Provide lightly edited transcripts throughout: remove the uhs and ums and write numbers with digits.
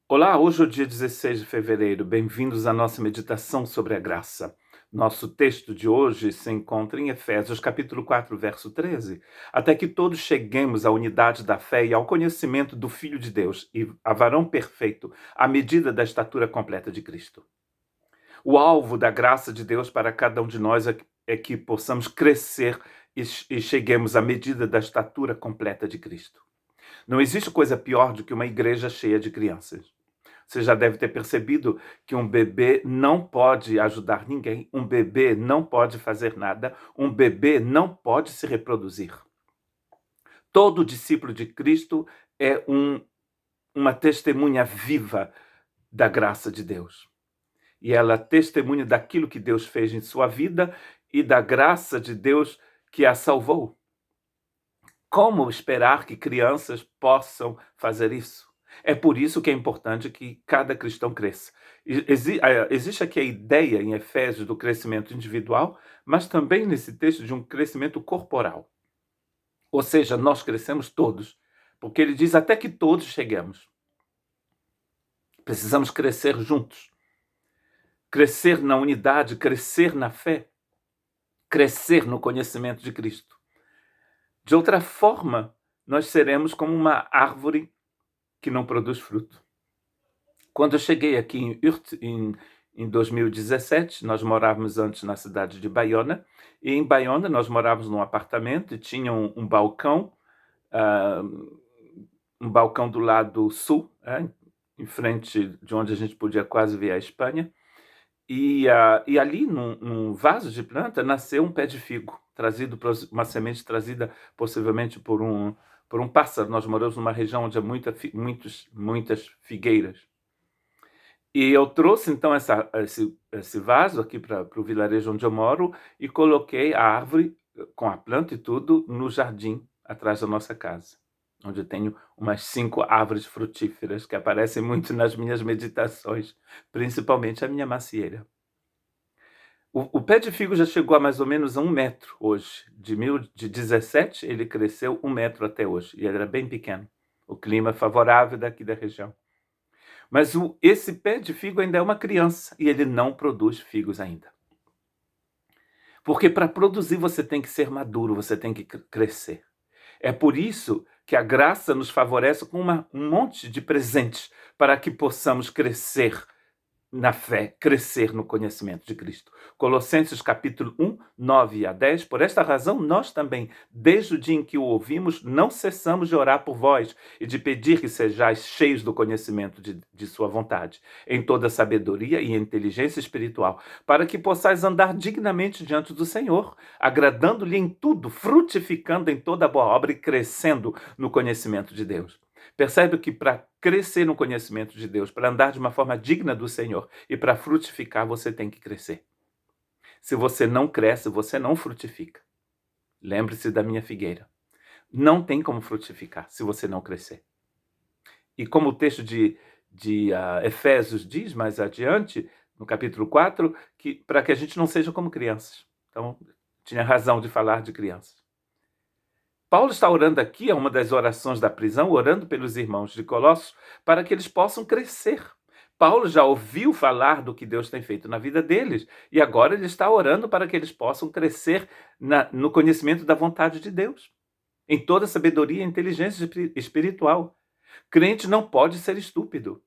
Olá, hoje é o dia 16 de fevereiro. Bem-vindos à nossa meditação sobre a graça. Nosso texto de hoje se encontra em Efésios capítulo 4, verso 13. Até que todos cheguemos à unidade da fé e ao conhecimento do Filho de Deus e a varão perfeito, à medida da estatura completa de Cristo. O alvo da graça de Deus para cada um de nós é que possamos crescer e cheguemos à medida da estatura completa de Cristo. Não existe coisa pior do que uma igreja cheia de crianças. Você já deve ter percebido que um bebê não pode ajudar ninguém, um bebê não pode fazer nada, um bebê não pode se reproduzir. Todo discípulo de Cristo é uma testemunha viva da graça de Deus. E ela testemunha daquilo que Deus fez em sua vida e da graça de Deus que a salvou. Como esperar que crianças possam fazer isso? É por isso que é importante que cada cristão cresça. Existe aqui a ideia em Efésios do crescimento individual, mas também nesse texto de um crescimento corporal. Ou seja, nós crescemos todos, porque ele diz até que todos cheguemos. Precisamos crescer juntos. Crescer na unidade, crescer na fé, crescer no conhecimento de Cristo. De outra forma, nós seremos como uma árvore que não produz fruto. Quando eu cheguei aqui em Urt, em 2017, nós morávamos antes na cidade de Baiona, e em Baiona nós morávamos num apartamento e tinha um balcão, um balcão do lado sul, em frente de onde a gente podia quase ver a Espanha, e ali, num vaso de planta, nasceu um pé de figo, uma semente trazida possivelmente por um pássaro. Nós moramos numa região onde há muitas figueiras. E eu trouxe, então, esse vaso aqui para o vilarejo onde eu moro e coloquei a árvore, com a planta e tudo, no jardim atrás da nossa casa, onde eu tenho umas 5 árvores frutíferas que aparecem muito nas minhas meditações, principalmente a minha macieira. O pé de figo já chegou a mais ou menos a 1 metro hoje. De 17, ele cresceu 1 metro até hoje, e ele era bem pequeno. O clima favorável daqui da região. Mas esse pé de figo ainda é uma criança e ele não produz figos ainda. Porque para produzir você tem que ser maduro, você tem que crescer. É por isso que a graça nos favorece com um monte de presentes para que possamos crescer na fé, crescer no conhecimento de Cristo. Colossenses capítulo 1, 9 a 10. Por esta razão, nós também, desde o dia em que o ouvimos, não cessamos de orar por vós e de pedir que sejais cheios do conhecimento de sua vontade, em toda sabedoria e inteligência espiritual, para que possais andar dignamente diante do Senhor, agradando-lhe em tudo, frutificando em toda boa obra e crescendo no conhecimento de Deus. Percebe que para crescer no conhecimento de Deus, para andar de uma forma digna do Senhor e para frutificar, você tem que crescer. Se você não cresce, você não frutifica. Lembre-se da minha figueira. Não tem como frutificar se você não crescer. E como o texto de Efésios diz mais adiante, no capítulo 4, para que a gente não seja como crianças. Então, tinha razão de falar de crianças. Paulo está orando aqui, é uma das orações da prisão, orando pelos irmãos de Colossos, para que eles possam crescer. Paulo já ouviu falar do que Deus tem feito na vida deles, e agora ele está orando para que eles possam crescer no conhecimento da vontade de Deus, em toda sabedoria e inteligência espiritual. Crente não pode ser estúpido.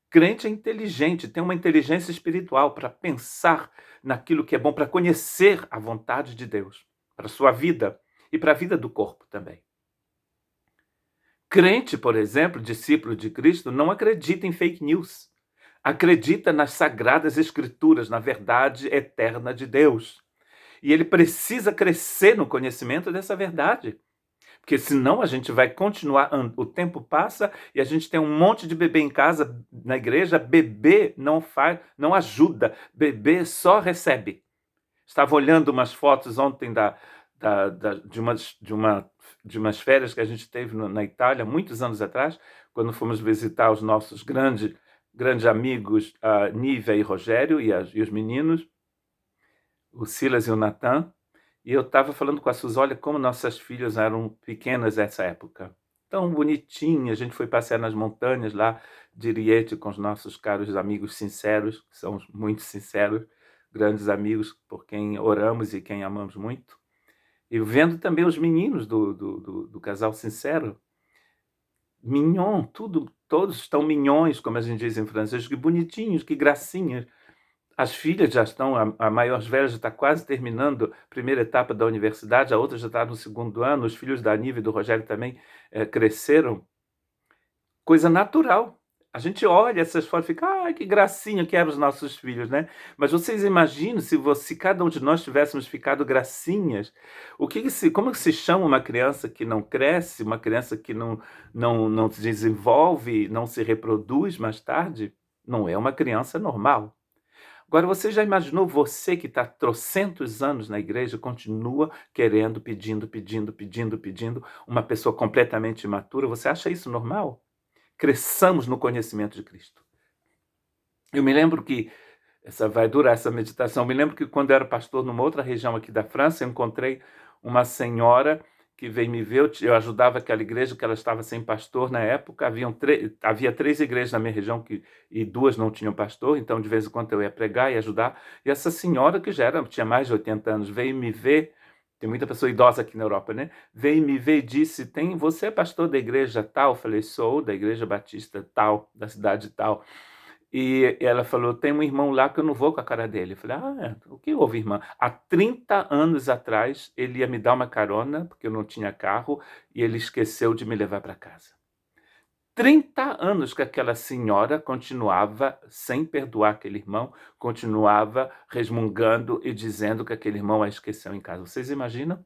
Crente é inteligente, tem uma inteligência espiritual para pensar naquilo que é bom, para conhecer a vontade de Deus, para a sua vida e para a vida do corpo também. Crente, por exemplo, discípulo de Cristo, não acredita em fake news. Acredita nas sagradas escrituras, na verdade eterna de Deus. E ele precisa crescer no conhecimento dessa verdade. Porque senão a gente vai continuar, o tempo passa e a gente tem um monte de bebê em casa, na igreja, bebê não ajuda, bebê só recebe. Estava olhando umas fotos ontem de umas férias que a gente teve na Itália, muitos anos atrás, quando fomos visitar os nossos grandes amigos, Nívia e Rogério, e os meninos, o Silas e o Natan. E eu estava falando com a Suzy, olha como nossas filhas eram pequenas nessa época. tão bonitinha. A gente foi passear nas montanhas lá de Rieti com os nossos caros amigos sinceros, que são muito sinceros, grandes amigos por quem oramos e quem amamos muito. E vendo também os meninos do casal sincero, mignon, tudo, todos estão mignons, como a gente diz em francês, que bonitinhos, que gracinhas. As filhas já estão, a maior velha já está quase terminando a primeira etapa da universidade, a outra já está no segundo ano, os filhos da Aníve e do Rogério também cresceram. Coisa natural. A gente olha essas fotos e fica, ai, que gracinha que eram os nossos filhos, né? Mas vocês imaginam se cada um de nós tivéssemos ficado gracinhas, como que se chama uma criança que não cresce, uma criança que não se desenvolve, não se reproduz mais tarde? Não é uma criança normal. Agora, você já imaginou você que está trocentos anos na igreja, continua querendo, pedindo, uma pessoa completamente imatura? Você acha isso normal? Cresçamos no conhecimento de Cristo. Eu me lembro que, vai durar essa meditação, eu me lembro que quando eu era pastor numa outra região aqui da França, eu encontrei uma senhora que veio me ver, eu ajudava aquela igreja, que ela estava sem pastor na época, havia 3 igrejas na minha região e 2 não tinham pastor, então de vez em quando eu ia pregar e ajudar, e essa senhora que tinha mais de 80 anos, veio me ver, tem muita pessoa idosa aqui na Europa, né? Veio me ver e disse, você é pastor da igreja tal? Eu falei, sou, da igreja batista tal, da cidade tal. E ela falou, tem um irmão lá que eu não vou com a cara dele. Eu falei, o que houve, irmã? Há 30 anos atrás, ele ia me dar uma carona, porque eu não tinha carro, e ele esqueceu de me levar para casa. 30 anos que aquela senhora continuava sem perdoar aquele irmão, continuava resmungando e dizendo que aquele irmão a esqueceu em casa. Vocês imaginam?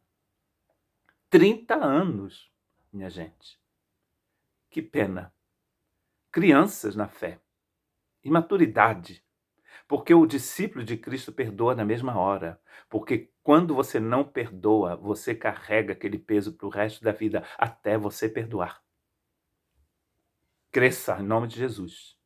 30 anos, minha gente. Que pena. Crianças na fé. Imaturidade. Porque o discípulo de Cristo perdoa na mesma hora. Porque quando você não perdoa, você carrega aquele peso para o resto da vida, até você perdoar. Cresça em nome de Jesus.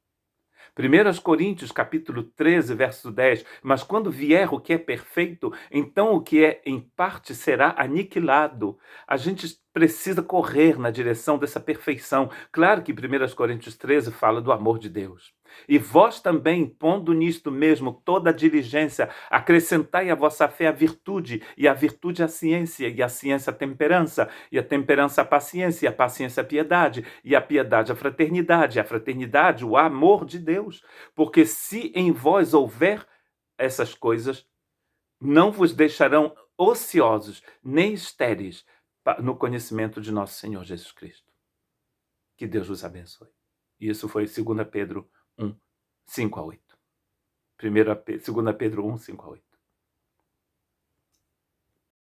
1 Coríntios, capítulo 13, verso 10. Mas quando vier o que é perfeito, então o que é em parte será aniquilado. A gente precisa correr na direção dessa perfeição. Claro que 1 Coríntios 13 fala do amor de Deus. E vós também, pondo nisto mesmo toda a diligência, acrescentai à vossa fé a virtude, e a virtude a ciência, e a ciência a temperança, e a temperança a paciência, e a paciência a piedade, e a piedade a fraternidade o amor de Deus. Porque se em vós houver essas coisas, não vos deixarão ociosos, nem estéreis no conhecimento de nosso Senhor Jesus Cristo. Que Deus vos abençoe. Isso foi 2 Pedro 1, 5 a 8. 2 Pedro 1, 5 a 8.